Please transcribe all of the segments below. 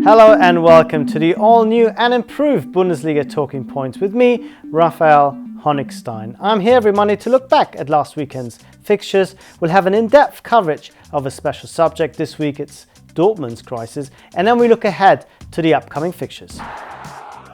Hello and welcome to the all-new and improved Bundesliga Talking Points with me, Raphael Honigstein. I'm here every Monday to look back at last weekend's fixtures. We'll have an in-depth coverage of a special subject. This week it's Dortmund's crisis, and then we look ahead to the upcoming fixtures.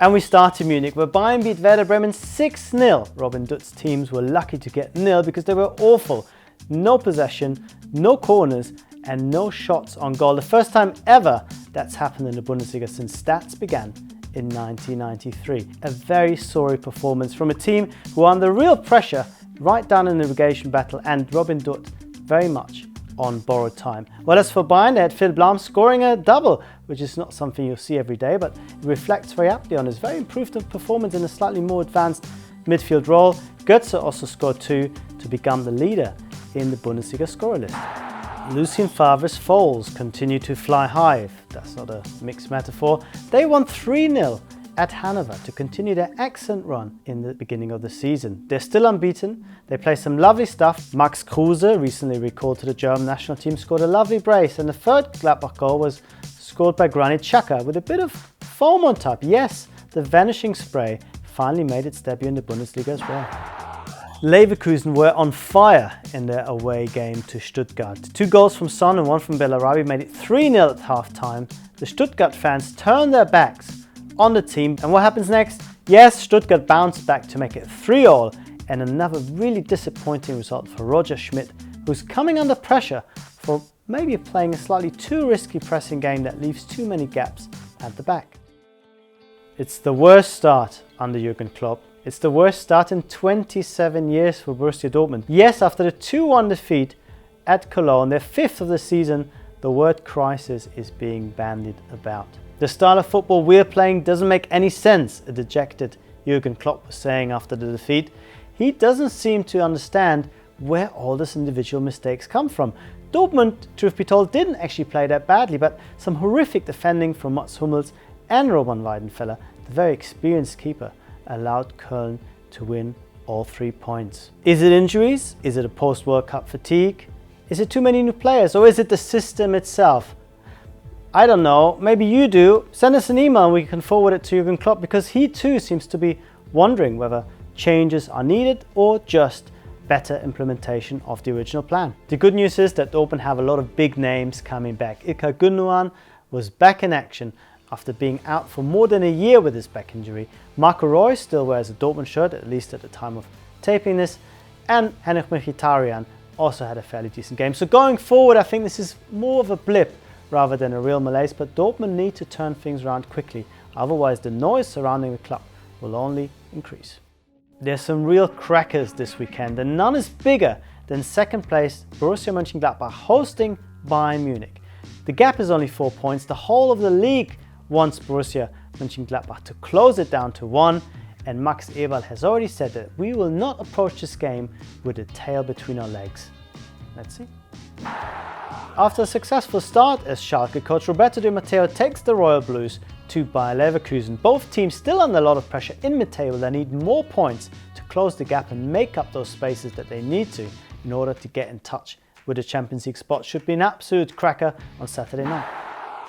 And we start in Munich, where Bayern beat Werder Bremen 6-0. Robin Dutt's teams were lucky to get nil because they were awful. No possession, no corners, and no shots on goal. The first time ever that's happened in the Bundesliga since stats began in 1993. A very sorry performance from a team who are under real pressure right down in the relegation battle, and Robin Dutt very much on borrowed time. Well, as for Bayern, they had Phil Blam scoring a double, which is not something you'll see every day, but it reflects very aptly on his very improved performance in a slightly more advanced midfield role. Götze also scored two to become the leader in the Bundesliga scorer list. Lucien Favre's foals continue to fly high, if that's not a mixed metaphor. They won 3-0 at Hanover to continue their excellent run in the beginning of the season. They're still unbeaten. They play some lovely stuff. Max Kruse, recently recalled to the German national team, scored a lovely brace, and the third Gladbach goal was scored by Granit Xhaka with a bit of foam on top. Yes, the vanishing spray finally made its debut in the Bundesliga as well. Leverkusen were on fire in their away game to Stuttgart. 2 goals from Son and 1 from Bellarabi made it 3-0 at half-time. The Stuttgart fans turned their backs on the team, and what happens next? Yes, Stuttgart bounced back to make it 3-3, and another really disappointing result for Roger Schmidt, who's coming under pressure for maybe playing a slightly too risky pressing game that leaves too many gaps at the back. It's the worst start under Jürgen Klopp. It's the worst start in 27 years for Borussia Dortmund. Yes, after the 2-1 defeat at Cologne, their 5th of the season, the word crisis is being bandied about. The style of football we're playing doesn't make any sense, a dejected Jürgen Klopp was saying after the defeat. He doesn't seem to understand where all these individual mistakes come from. Dortmund, truth be told, didn't actually play that badly, but some horrific defending from Mats Hummels and Roman Weidenfeller, the very experienced keeper, allowed Köln to win all 3 points. Is it injuries? Is it a post-World Cup fatigue? Is it too many new players? Or is it the system itself? I don't know, maybe you do. Send us an email and we can forward it to Jürgen Klopp, because he too seems to be wondering whether changes are needed or just better implementation of the original plan. The good news is that Dortmund have a lot of big names coming back. İlkay Gündoğan was back in action after being out for more than a year with his back injury. Marco Reus still wears a Dortmund shirt, at least at the time of taping this, and Henrikh Mkhitaryan also had a fairly decent game. So going forward, I think this is more of a blip rather than a real malaise, but Dortmund need to turn things around quickly, otherwise the noise surrounding the club will only increase. There's some real crackers this weekend, and none is bigger than second place Borussia Mönchengladbach hosting Bayern Munich. The gap is only 4 points. The whole of the league wants Borussia Mönchengladbach to close it down to 1, and Max Eberl has already said that we will not approach this game with a tail between our legs. Let's see. After a successful start as Schalke coach Roberto Di Matteo takes the Royal Blues to Bayer Leverkusen. Both teams still under a lot of pressure in mid-table. They need more points to close the gap and make up those spaces that they need to in order to get in touch with the Champions League spot. Should be an absolute cracker on Saturday night.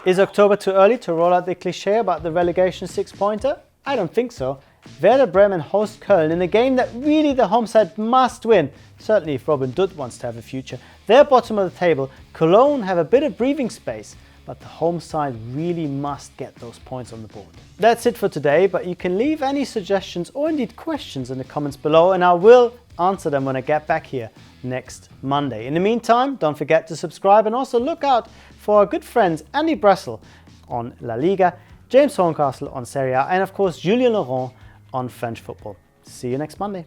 Is October too early to roll out the cliché about the relegation 6-pointer? I don't think so. Werder Bremen host Köln in a game that really the home side must win, certainly if Robin Dutt wants to have a future. They're bottom of the table. Cologne have a bit of breathing space, but the home side really must get those points on the board. That's it for today, but you can leave any suggestions or indeed questions in the comments below, and I will answer them when I get back here next Monday. In the meantime, don't forget to subscribe and also look out for our good friends Andy Bressel on La Liga, James Horncastle on Serie A, and of course Julien Laurent on French football. See you next Monday.